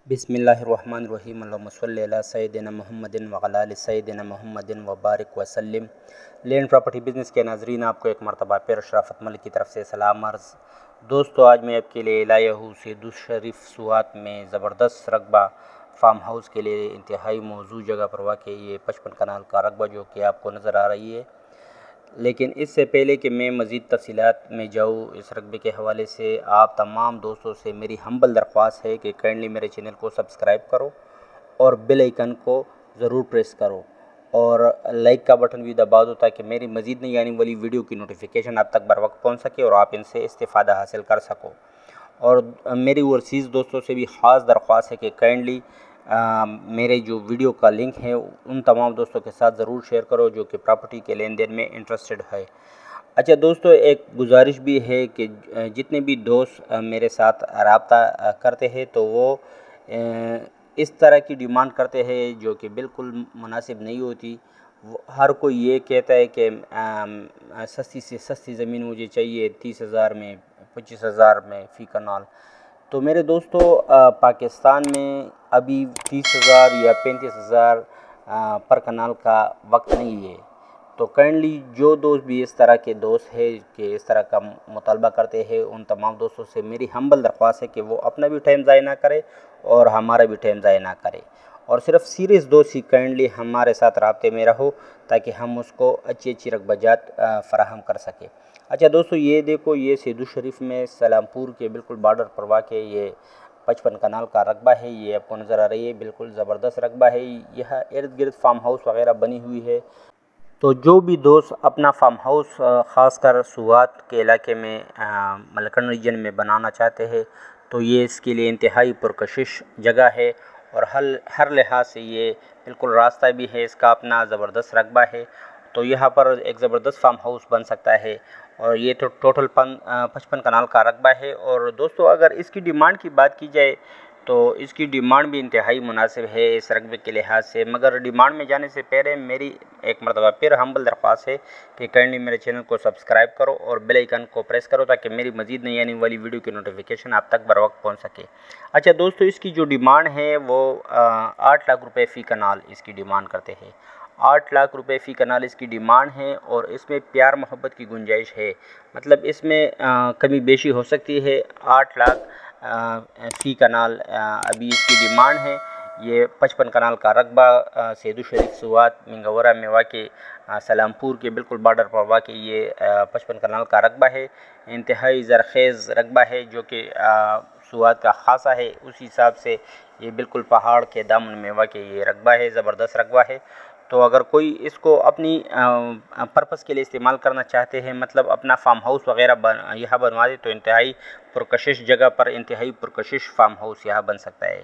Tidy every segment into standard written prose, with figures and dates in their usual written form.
बिस्मिल्लाहिर्रहमानिर्रहीम अल्लाहुम्मा सल्लि अला सय्यिदिना मुहम्मदिन व अला आलि सय्यिदिना मुहम्मदिन व बारिक वसल्लिम। लैंड प्रॉपर्टी बिज़नेस के नाज़रीन, आपको एक मरतबा फिर शराफत मलिक की तरफ से सलाम अर्ज़। दोस्तों, आज मैं आपके लिए लाया हूँ सैयदुल शरीफ सुवात में ज़बरदस्त रकबा फार्म हाउस के लिए इंतहाई मौजू जगह पर वाक़ ये 55 कनाल का रकबा जो कि आपको नज़र आ रही है। लेकिन इससे पहले कि मैं मज़ीद तफ़सीलात में जाऊँ इस रकबे के हवाले से, आप तमाम दोस्तों से मेरी हम्बल दरख्वास्त है कि काइंडली मेरे चैनल को सब्सक्राइब करो और बेल आइकन को ज़रूर प्रेस करो और लाइक का बटन भी दबा दो ताकि मेरी मज़ीद नई आने वाली वीडियो की नोटिफिकेशन आप तक बर वक्त पहुँच सके और आप इनसे इस्तेफ़ादा हासिल कर सको। और मेरी ओवरसीज़ दोस्तों से भी ख़ास दरख्वास्त है कि काइंडली मेरे जो वीडियो का लिंक है उन तमाम दोस्तों के साथ ज़रूर शेयर करो जो कि प्रॉपर्टी के लेन देन में इंटरेस्टेड है। अच्छा दोस्तों, एक गुजारिश भी है कि जितने भी दोस्त मेरे साथ रब्ता करते हैं तो वो इस तरह की डिमांड करते हैं जो कि बिल्कुल मुनासिब नहीं होती। हर कोई ये कहता है कि सस्ती से सस्ती ज़मीन मुझे चाहिए 30,000 में, 25,000 में फ़ी कनाल। तो मेरे दोस्तों, पाकिस्तान में अभी 30,000 या 35,000 पर कनाल का वक्त नहीं है। तो काइंडली जो दोस्त भी इस तरह के दोस्त हैं कि इस तरह का मुतालबा करते हैं, उन तमाम दोस्तों से मेरी हम्बल दरख्वास्त है कि वो अपना भी टाइम ज़ाया ना करे और हमारा भी टाइम ज़ाया ना करे और सिर्फ सीरियस दोस्त ही काइंडली हमारे साथ राब्ते में रहो ताकि हम उसको अच्छी रकबाजात फ़राहम कर सकें। अच्छा दोस्तों, ये देखो, ये सैयदुल शरीफ में सलामपुर के बिल्कुल बॉर्डर पर वाक़ ये 55 कनाल का रकबा है। ये आपको नज़र आ रही है, बिल्कुल ज़बरदस्त रकबा है। यह इर्द गिर्द फार्म हाउस वगैरह बनी हुई है। तो जो भी दोस्त अपना फार्म हाउस ख़ासकर सुवात के इलाके में मलकन रीजन में बनाना चाहते हैं तो ये इसके लिए इंतहाई पुरकशिश जगह है और हर लिहाज से ये बिल्कुल रास्ता भी है, इसका अपना ज़बरदस्त रकबा है। तो यहाँ पर एक ज़बरदस्त फार्म हाउस बन सकता है और ये तो टोटल 55 कनाल का रकबा है। और दोस्तों, अगर इसकी डिमांड की बात की जाए तो इसकी डिमांड भी इंतहाई मुनासिब है इस रकबे के लिहाज से। मगर डिमांड में जाने से पहले मेरी एक मरतबा फिर हम्बल दरख्वास्त है कि काइंडली मेरे चैनल को सब्सक्राइब करो और बेल आइकन को प्रेस करो ताकि मेरी मज़ीद नई आने वाली वीडियो की नोटिफिकेशन आप तक बर वक्त पहुँच सके। अच्छा दोस्तों, इसकी जो डिमांड है वो 8 लाख रुपये फ़ी कनाल इसकी डिमांड करते हैं। 8 लाख रुपये फ़ी कनाल इसकी डिमांड है और इसमें प्यार मोहब्बत की गुंजाइश है, मतलब इसमें कमी बेशी हो सकती है। 8 लाख फ़ी कनाल अभी इसकी डिमांड है। ये 55 कनाल का रकबा सैयदुल शरीफ सुवात मिंगवरा में वाक़ सलामपुर के बिल्कुल बॉर्डर पर वाक़ ये 55 कनाल का रकबा है। इंतहाई ज़रख़ेज़ रकबा है जो कि सुवात का ख़ासा है। उस हिसाब से ये बिल्कुल पहाड़ के दामन में वाक़ ये रकबा है, ज़बरदस्त रकबा है। तो अगर कोई इसको अपनी पर्पज़ के लिए इस्तेमाल करना चाहते हैं, मतलब अपना फार्म हाउस वगैरह यहाँ बनवा दे, तो इंतहाई पुरकशिश जगह पर इंतहाई पुरकशिश फार्म हाउस यहाँ बन सकता है।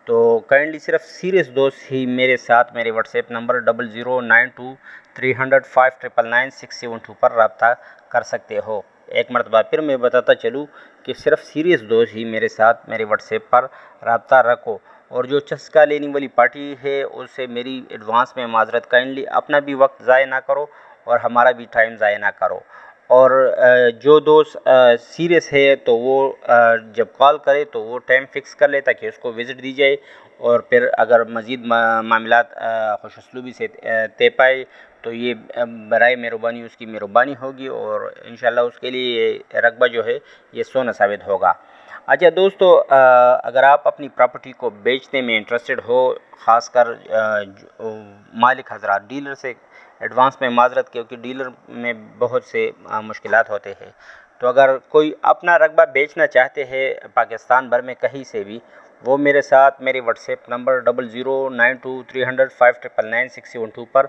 तो काइंडली सिर्फ सीरियस दोस्त ही मेरे साथ मेरे व्हाट्सएप नंबर 00923005999672 पर रब्ता कर सकते हो। एक मरतबा फिर मैं बताता चलूँ कि सिर्फ सीरियस दोस्त ही मेरे साथ मेरे व्हाट्सएप पर रब्ता रखो और जो चस्का लेने वाली पार्टी है उससे मेरी एडवांस में माजरत। काइंडली अपना भी वक्त ज़ाया ना करो और हमारा भी टाइम ज़ाया ना करो। और जो दोस्त सीरियस है तो वो जब कॉल करे तो वो टाइम फ़िक्स कर ले ताकि उसको विज़िट दी जाए और फिर अगर मज़ीद मामलात खुशअस्लूबी से तय पाए तो ये बराए मेहरबानी उसकी मेहरबानी होगी और इंशाल्लाह उसके लिए रकबा जो है ये सोना साबित होगा। अच्छा दोस्तों, अगर आप अपनी प्रॉपर्टी को बेचने में इंटरेस्टेड हो, ख़ासकर मालिक हज़रात, डीलर से एडवांस में माजरत क्योंकि डीलर में बहुत से मुश्किलात होते हैं। तो अगर कोई अपना रकबा बेचना चाहते हैं पाकिस्तान भर में कहीं से भी, वो मेरे साथ मेरे व्हाट्सएप नंबर 00923005999672 पर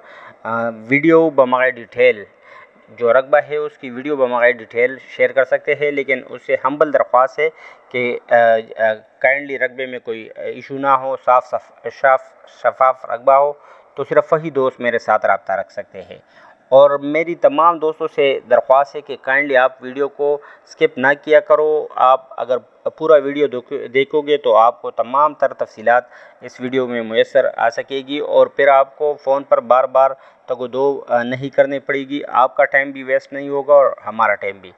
वीडियो बमाए डिटेल जो रकबा है उसकी वीडियो बमाए डिटेल शेयर कर सकते हैं। लेकिन उससे हम्बल दरख्वास्त है कि काइंडली रकबे में कोई इशू ना हो, शफाफ रकबा हो, तो सिर्फ वही दोस्त मेरे साथ रब्ता रख सकते हैं। और मेरी तमाम दोस्तों से दरख्वास्त है कि काइंडली आप वीडियो को स्किप ना किया करो। आप अगर पूरा वीडियो देखोगे तो आपको तमाम तर तफसीलात इस वीडियो में मुयस्सर आ सकेगी और फिर आपको फ़ोन पर बार बार तगो दो नहीं करनी पड़ेगी। आपका टाइम भी वेस्ट नहीं होगा और हमारा टाइम भी।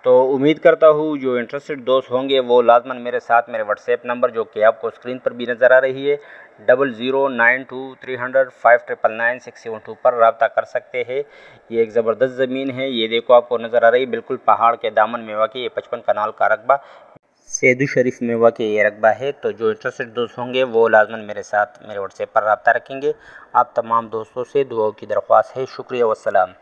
तो उम्मीद करता हूँ जो इंटरेस्टेड दोस्त होंगे वो लाजमन मेरे साथ मेरे व्हाट्सएप नंबर जो कि आपको स्क्रीन पर भी नज़र आ रही है 00923005999672 पर रब्ता कर सकते हैं। ये एक ज़बरदस्त ज़मीन है, ये देखो आपको नज़र आ रही है, बिल्कुल पहाड़ के दामन में वाक़ई ये 55 कनाल का रकबा सैयद शरीफ में वाक़ई ये रकबा है। तो जो इंटरेस्टेड दोस्त होंगे वो लाजमन मेरे साथ मेरे व्हाट्सएप पर रब्ता रखेंगे। आप तमाम दोस्तों से दुआओं की दरख्वास्त है। शुक्रिया वस्सलाम।